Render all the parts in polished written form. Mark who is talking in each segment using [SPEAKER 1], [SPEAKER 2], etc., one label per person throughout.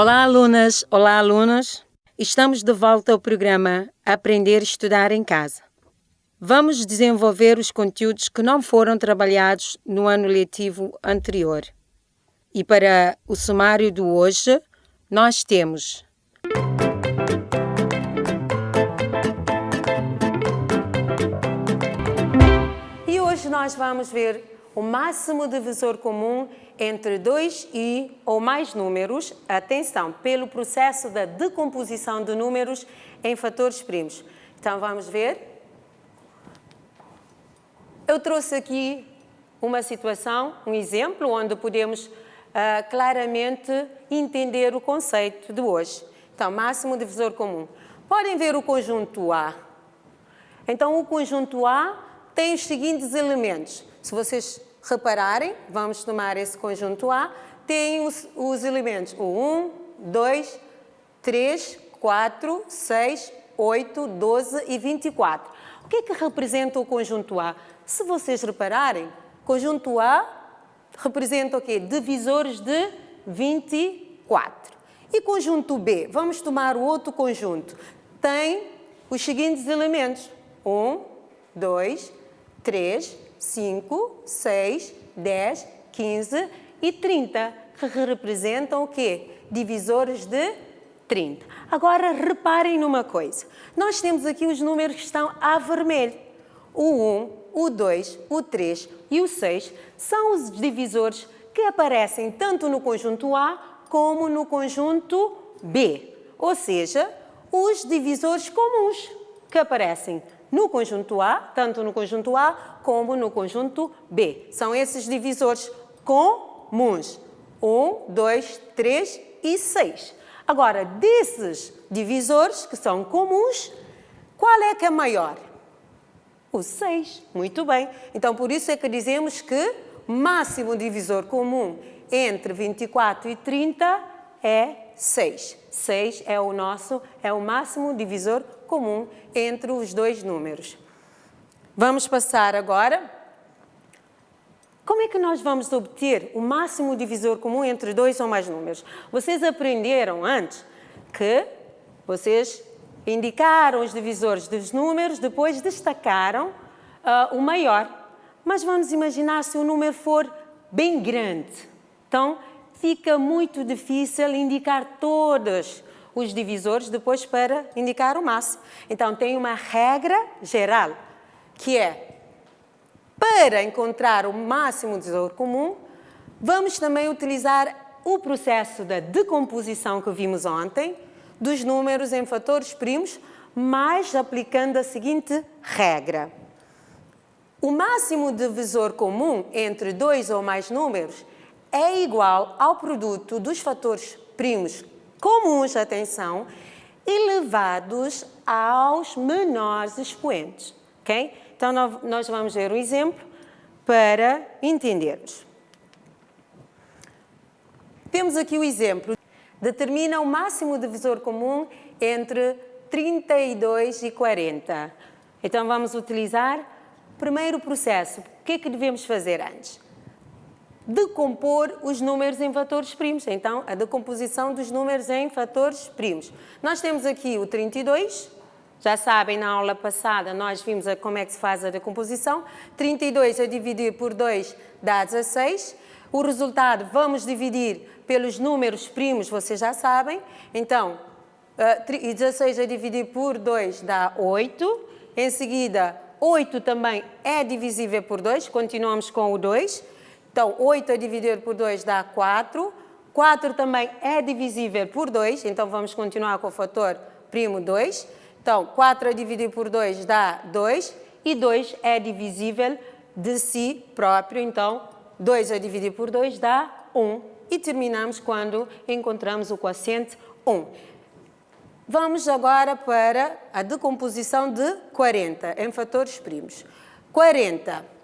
[SPEAKER 1] Olá, alunas! Olá, alunos! Estamos de volta ao programa Aprender e Estudar em Casa. Vamos desenvolver os conteúdos que não foram trabalhados no ano letivo anterior. E para o sumário de hoje, nós temos E hoje nós vamos ver o máximo divisor comum entre dois ou mais números, atenção, pelo processo da decomposição de números em fatores primos. Então vamos ver. Eu trouxe aqui uma situação, um exemplo, onde podemos claramente entender o conceito de hoje. Então, máximo divisor comum. Podem ver o conjunto A. Então, o conjunto A tem os seguintes elementos. Se vocês repararem, vamos tomar esse conjunto A, tem os elementos 1, 2, 3, 4, 6, 8, 12 e 24. O que é que representa o conjunto A? Se vocês repararem, conjunto A representa o quê? Divisores de 24. E conjunto B? Vamos tomar o outro conjunto. Tem os seguintes elementos. 1, 2, 3, 5, 6, 10, 15 e 30, que representam o quê? Divisores de 30. Agora, reparem numa coisa. Nós temos aqui os números que estão a vermelho. O 1, o 2, o 3 e o 6 são os divisores que aparecem tanto no conjunto A como no conjunto B. Ou seja, os divisores comuns que aparecem no conjunto A, tanto no conjunto A como no conjunto B. São esses divisores comuns. 1, 2, 3 e 6. Agora, desses divisores que são comuns, qual é que é maior? O 6. Muito bem. Então, por isso é que dizemos que o máximo divisor comum entre 24 e 30 é 6. 6 é o máximo divisor comum entre os dois números. Vamos passar agora. Como é que nós vamos obter o máximo divisor comum entre dois ou mais números? Vocês aprenderam antes que vocês indicaram os divisores dos números, depois destacaram o maior. Mas vamos imaginar se o número for bem grande. Então, fica muito difícil indicar todos os divisores depois para indicar o máximo. Então, tem uma regra geral, que é, para encontrar o máximo divisor comum, vamos também utilizar o processo da decomposição que vimos ontem, dos números em fatores primos, mas aplicando a seguinte regra. O máximo divisor comum entre dois ou mais números é igual ao produto dos fatores primos comuns, atenção, elevados aos menores expoentes. Okay? Então, nós vamos ver um exemplo para entendermos. Temos aqui o exemplo. Determina o máximo divisor comum entre 32 e 40. Então, vamos utilizar primeiro o processo. O que é que devemos fazer antes? Decompor os números em fatores primos. Então, a decomposição dos números em fatores primos. Nós temos aqui o 32. Já sabem, na aula passada, nós vimos como é que se faz a decomposição. 32 a dividir por 2 dá 16. O resultado vamos dividir pelos números primos, vocês já sabem. Então, 16 a dividir por 2 dá 8. Em seguida, 8 também é divisível por 2. Continuamos com o 2. Então, 8 a dividir por 2 dá 4. 4 também é divisível por 2. Então, vamos continuar com o fator primo 2. Então, 4 a dividir por 2 dá 2. E 2 é divisível de si próprio. Então, 2 a dividir por 2 dá 1. E terminamos quando encontramos o quociente 1. Vamos agora para a decomposição de 40 em fatores primos. 40.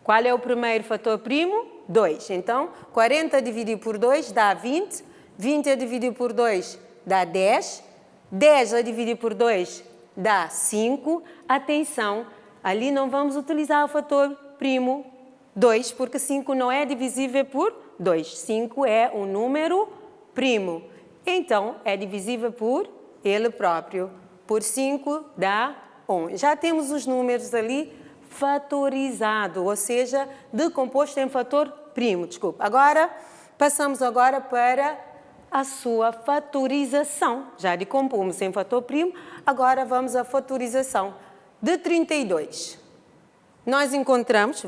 [SPEAKER 1] Qual é o primeiro fator primo? 2. Então, 40 a dividir por 2 dá 20. 20 a dividir por 2 dá 10. 10 a dividir por 2 dá 5. Atenção, ali não vamos utilizar o fator primo 2, porque 5 não é divisível por 2. 5 é um número primo. Então, é divisível por ele próprio. Por 5 dá 1. Já temos os números ali fatorizado, ou seja, decomposto em fator primo. Desculpa. Agora, passamos agora para a sua fatorização. Já decompomos em fator primo, agora vamos à fatorização de 32. Nós encontramos,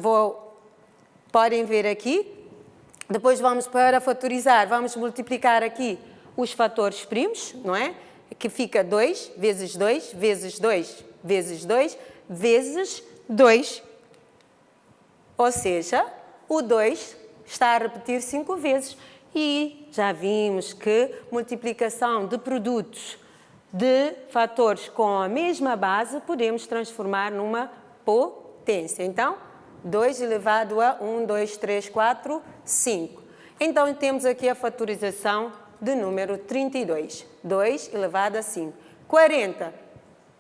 [SPEAKER 1] podem ver aqui, depois vamos para fatorizar, vamos multiplicar aqui os fatores primos, não é? Que fica 2 vezes 2 vezes 2 vezes 2 vezes 2. Ou seja, o 2 está a repetir 5 vezes. E já vimos que multiplicação de produtos de fatores com a mesma base podemos transformar numa potência. Então, 2 elevado a 1, 2, 3, 4, 5. Então, temos aqui a fatorização de número 32. 2 elevado a 5. 40.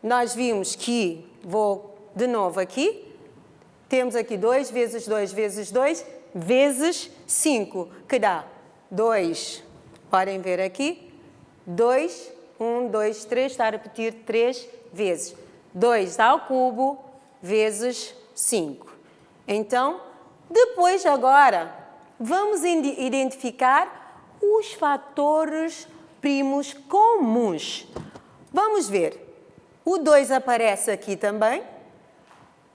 [SPEAKER 1] Nós vimos que, vou de novo aqui, temos aqui 2 vezes 2 vezes 2 vezes 5, que dá 2. Podem ver aqui. 2, 1, 2, 3, está a repetir 3 vezes. 2 ao cubo vezes 5. Então, depois agora, vamos identificar os fatores primos comuns. Vamos ver. O 2 aparece aqui também.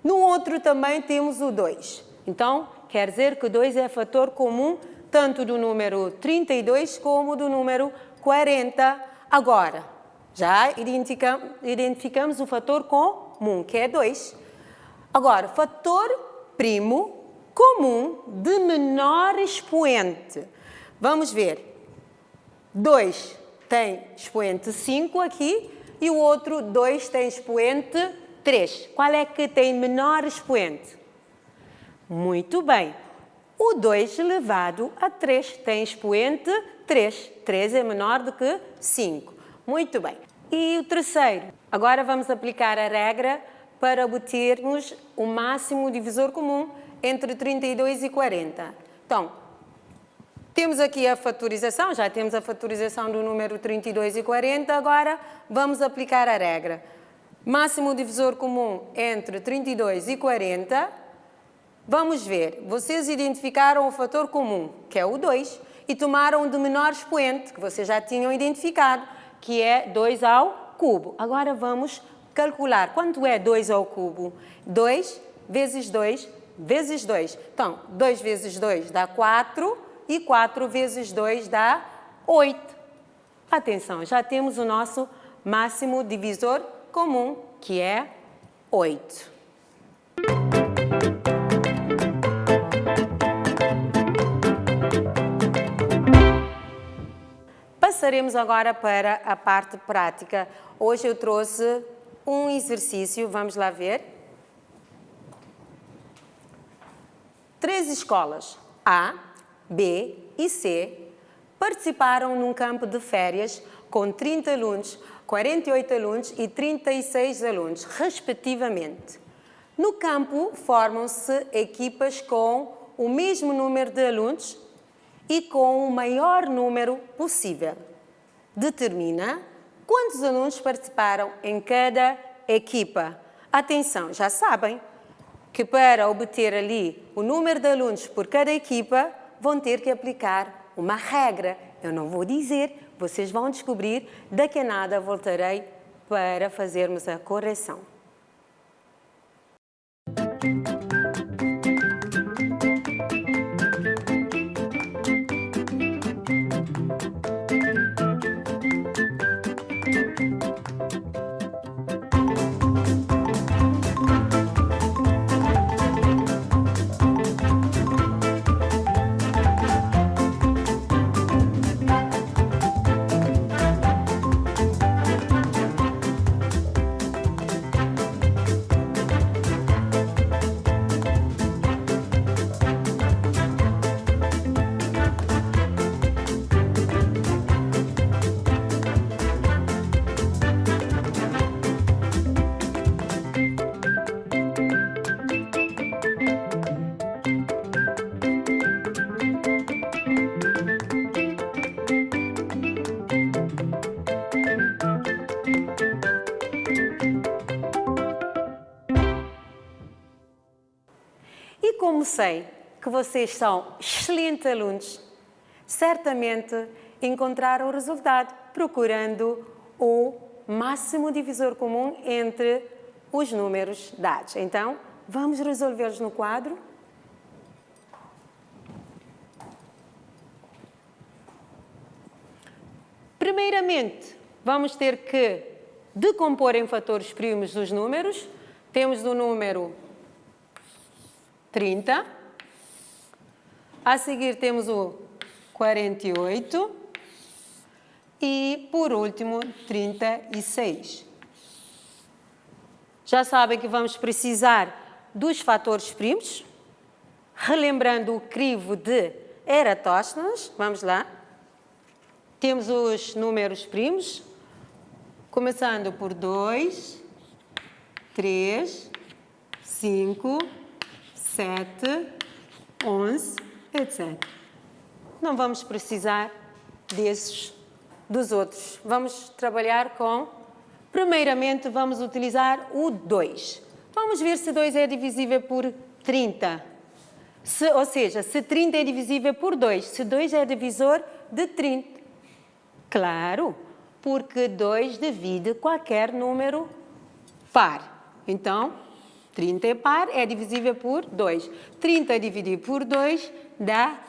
[SPEAKER 1] No outro também temos o 2. Então, quer dizer que 2 é fator comum tanto do número 32 como do número 40. Agora, já identificamos o fator comum, que é 2. Agora, fator primo comum de menor expoente. Vamos ver. 2 tem expoente 5 aqui e o outro 2 tem expoente 3. Qual é que tem menor expoente? Muito bem. O 2 elevado a 3 tem expoente 3. 3 é menor do que 5. Muito bem. E o terceiro? Agora vamos aplicar a regra para obtermos o máximo divisor comum entre 32 e 40. Então, temos aqui a fatorização, já temos a fatorização do número 32 e 40, agora vamos aplicar a regra. Máximo divisor comum entre 32 e 40. Vamos ver, vocês identificaram o fator comum, que é o 2, e tomaram o de menor expoente, que vocês já tinham identificado, que é 2 ao cubo. Agora vamos calcular quanto é 2 ao cubo. 2 vezes 2 vezes 2. Então, 2 vezes 2 dá 4 e 4 vezes 2 dá 8. Atenção, já temos o nosso máximo divisor comum, que é 8. Passaremos agora para a parte prática. Hoje eu trouxe um exercício, vamos lá ver. 3 escolas, A, B e C, participaram num campo de férias com 30 alunos, 48 alunos e 36 alunos, respectivamente. No campo, formam-se equipas com o mesmo número de alunos e com o maior número possível. Determina quantos alunos participaram em cada equipa. Atenção, já sabem que para obter ali o número de alunos por cada equipa, vão ter que aplicar uma regra. Eu não vou dizer, vocês vão descobrir, daqui a nada voltarei para fazermos a correção. como sei que vocês são excelentes alunos, certamente encontraram o resultado procurando o máximo divisor comum entre os números dados. Então, vamos resolvê-los no quadro. Primeiramente, vamos ter que decompor em fatores primos os números. Temos o número 30. A seguir temos o 48. E, por último, 36. Já sabem que vamos precisar dos fatores primos. Relembrando o crivo de Eratóstenes. Vamos lá. Temos os números primos, começando por 2, 3, 5, 7, 11, etc. Não vamos precisar dos outros. Vamos trabalhar com... Primeiramente, vamos utilizar o 2. Vamos ver se 2 é divisível por 30. Ou seja, se 30 é divisível por 2. Se 2 é divisor de 30. Claro, porque 2 divide qualquer número par. Então, 30 é par, é divisível por 2. 30 dividido por 2 dá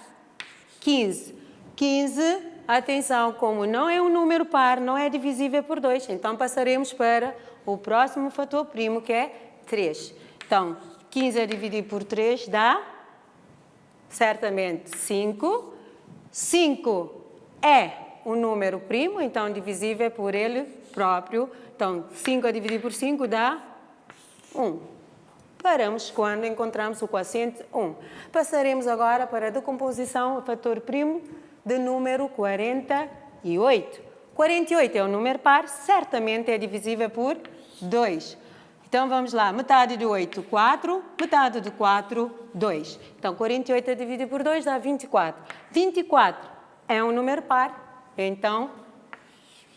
[SPEAKER 1] 15. 15, atenção, como não é um número par, não é divisível por 2. Então, passaremos para o próximo fator primo, que é 3. Então, 15 a dividir por 3 dá, certamente, 5. 5 é um número primo, então divisível por ele próprio. Então, 5 a dividir por 5 dá 1. Paramos quando encontramos o quociente 1. Passaremos agora para a decomposição a fator primo de número 48. 48 é um número par, certamente é divisível por 2. Então, vamos lá. Metade de 8, 4. Metade de 4, 2. Então, 48 a dividir por 2 dá 24. 24 é um número par. Então,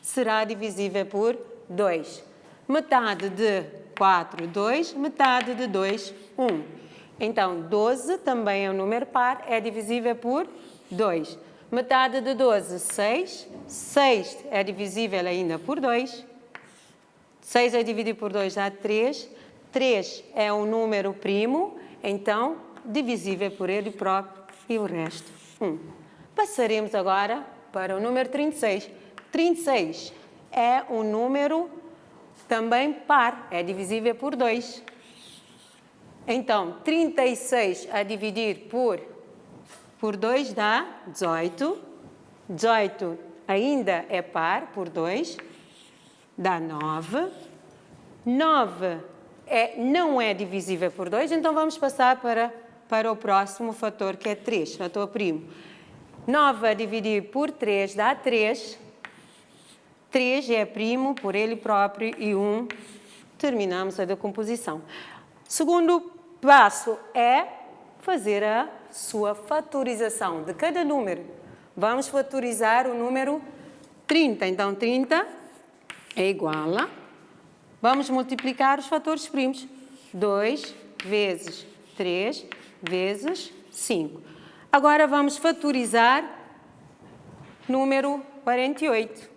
[SPEAKER 1] será divisível por 2. Metade de 4, 2. Metade de 2, 1. Então, 12 também é um número par, é divisível por 2. Metade de 12, 6. 6 é divisível ainda por 2. 6 a dividir por 2 dá 3. 3 é um número primo, então, divisível por ele próprio e o resto, 1. Passaremos agora para o número 36. 36 é um número também par, é divisível por 2. Então, 36 a dividir por 2 dá 18. 18 ainda é par, por 2, dá 9. 9 não é divisível por 2, então vamos passar para o próximo fator, que é 3, fator primo. 9 a dividir por 3 dá 3. 3 é primo por ele próprio e 1. Terminamos a decomposição. Segundo passo é fazer a sua fatorização de cada número. Vamos fatorizar o número 30. Então, 30 é igual a... Vamos multiplicar os fatores primos. 2 vezes 3 vezes 5. Agora vamos fatorizar número 48.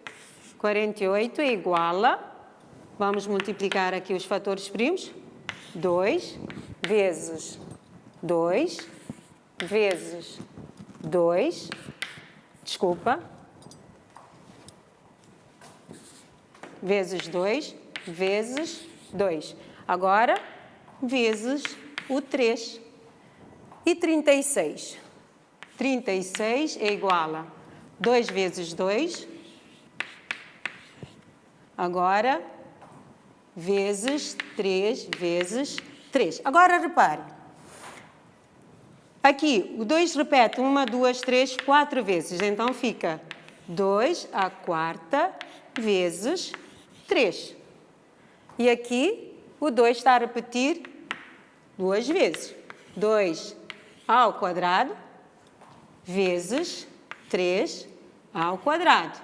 [SPEAKER 1] 48 é igual a... Vamos multiplicar aqui os fatores primos. 2 vezes 2 vezes 2. Desculpa. Vezes 2 vezes 2. Agora, vezes o 3. E 36. 36 é igual a 2 vezes 2. Agora, vezes 3 vezes 3. Agora, repare. Aqui, o 2 repete 1, 2, 3, 4 vezes. Então, fica 2 à quarta vezes 3. E aqui, o 2 está a repetir 2 vezes. 2 ao quadrado vezes 3 ao quadrado.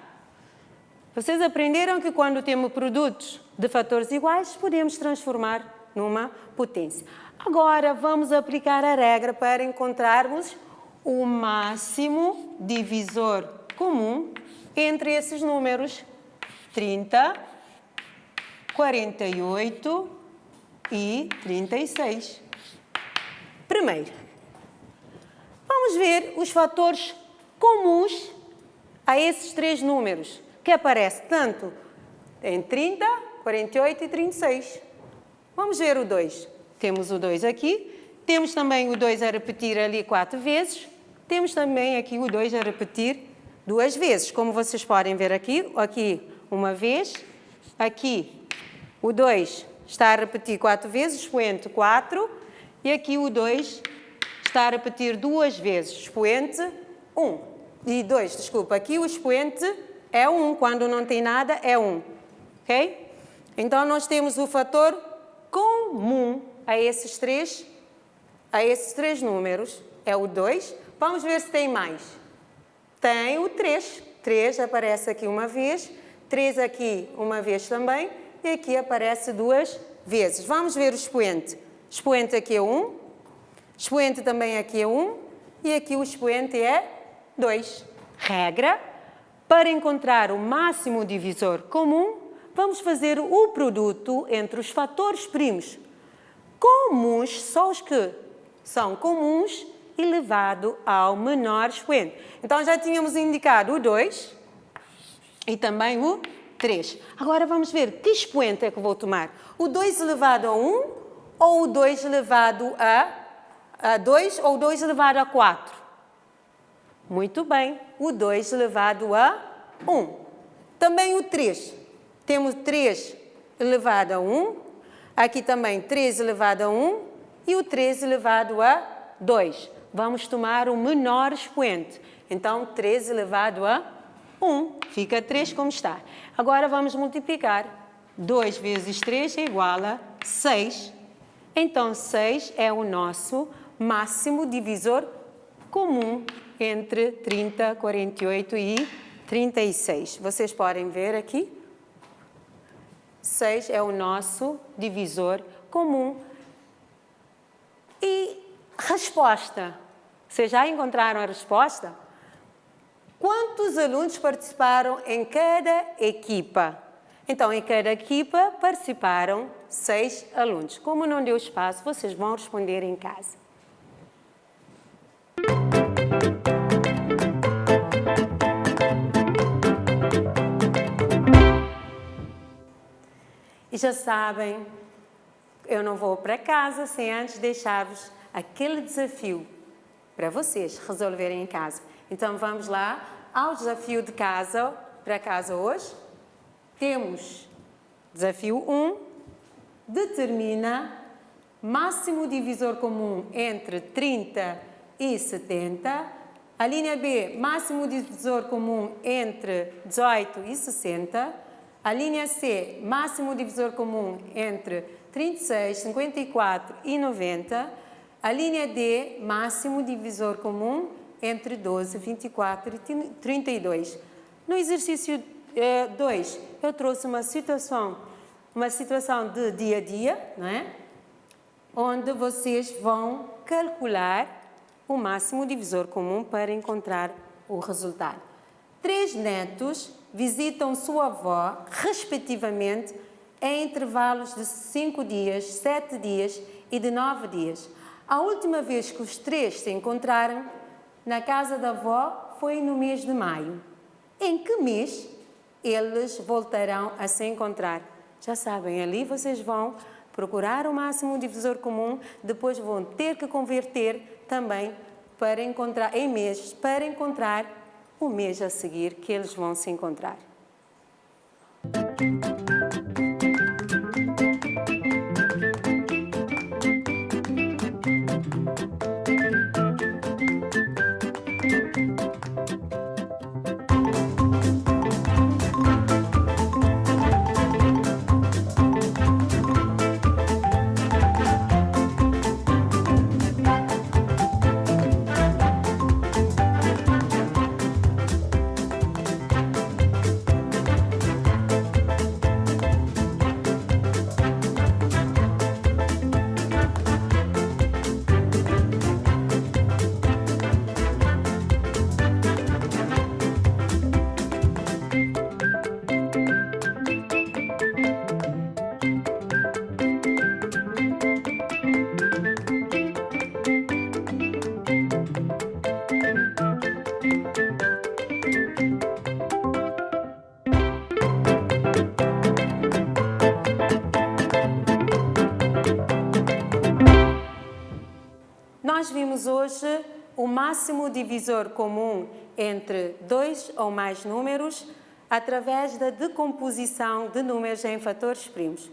[SPEAKER 1] Vocês aprenderam que quando temos produtos de fatores iguais, podemos transformar numa potência. Agora vamos aplicar a regra para encontrarmos o máximo divisor comum entre esses números 30, 48 e 36. Primeiro, vamos ver os fatores comuns a esses três números, que aparecem tanto em 30, 48 e 36. Vamos ver o 2. Temos o 2 aqui. Temos também o 2 a repetir ali 4 vezes. Temos também aqui o 2 a repetir 2 vezes. Como vocês podem ver aqui, uma vez. Aqui o 2 está a repetir 4 vezes, expoente 4. E aqui o 2 está a repetir 2 vezes, expoente 1. E 2, desculpa, aqui o expoente é 1, quando não tem nada é 1. Ok? Então nós temos o fator comum a esses três números, é o 2. Vamos ver se tem mais. Tem o 3. 3 aparece aqui uma vez, 3 aqui uma vez também, e aqui aparece 2 vezes. Vamos ver o expoente. Expoente aqui é 1, expoente também aqui é 1, e aqui o expoente é 2. Regra: para encontrar o máximo divisor comum, vamos fazer o produto entre os fatores primos comuns, só os que são comuns, elevado ao menor expoente. Então, já tínhamos indicado o 2 e também o 3. Agora, vamos ver que expoente é que eu vou tomar. O 2 elevado a 1 ou o 2 elevado a 2 ou o 2 elevado a 4? Muito bem, o 2 elevado a 1. Também o 3. Temos 3 elevado a 1. Aqui também 3 elevado a 1 e o 3 elevado a 2. Vamos tomar o menor expoente. Então, 3 elevado a 1. Fica 3 como está. Agora vamos multiplicar. 2 vezes 3 é igual a 6. Então, 6 é o nosso máximo divisor comum entre 30, 48 e 36. Vocês podem ver aqui. 6 é o nosso divisor comum. E resposta. Vocês já encontraram a resposta? Quantos alunos participaram em cada equipa? Então, em cada equipa participaram 6 alunos. Como não deu espaço, vocês vão responder em casa. E já sabem, eu não vou para casa sem antes deixar-vos aquele desafio para vocês resolverem em casa. Então, vamos lá ao desafio de casa, para casa hoje. Temos desafio 1, determina máximo divisor comum entre 30 e 70. A linha B, máximo divisor comum entre 18 e 60. A linha C, máximo divisor comum entre 36, 54 e 90. A linha D, máximo divisor comum entre 12, 24 e 32. No exercício 2, eu trouxe uma situação de dia a dia, não é? Onde vocês vão calcular o máximo divisor comum para encontrar o resultado. 3 netos visitam sua avó, respectivamente, em intervalos de 5 dias, 7 dias e de 9 dias. A última vez que os 3 se encontraram na casa da avó foi no mês de maio. Em que mês eles voltarão a se encontrar? Já sabem, ali vocês vão procurar o máximo divisor comum, depois vão ter que converter também para encontrar em meses, para encontrar o mês a seguir que eles vão se encontrar. vimos hoje o máximo divisor comum entre dois ou mais números através da decomposição de números em fatores primos.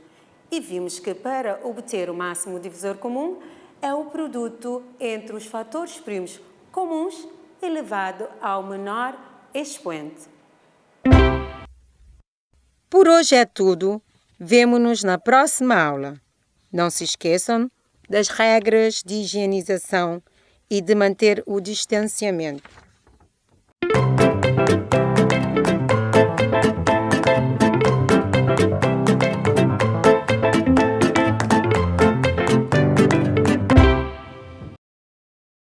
[SPEAKER 1] E vimos que para obter o máximo divisor comum é o produto entre os fatores primos comuns elevado ao menor expoente. Por hoje é tudo. Vemo-nos na próxima aula. Não se esqueçam das regras de higienização e de manter o distanciamento.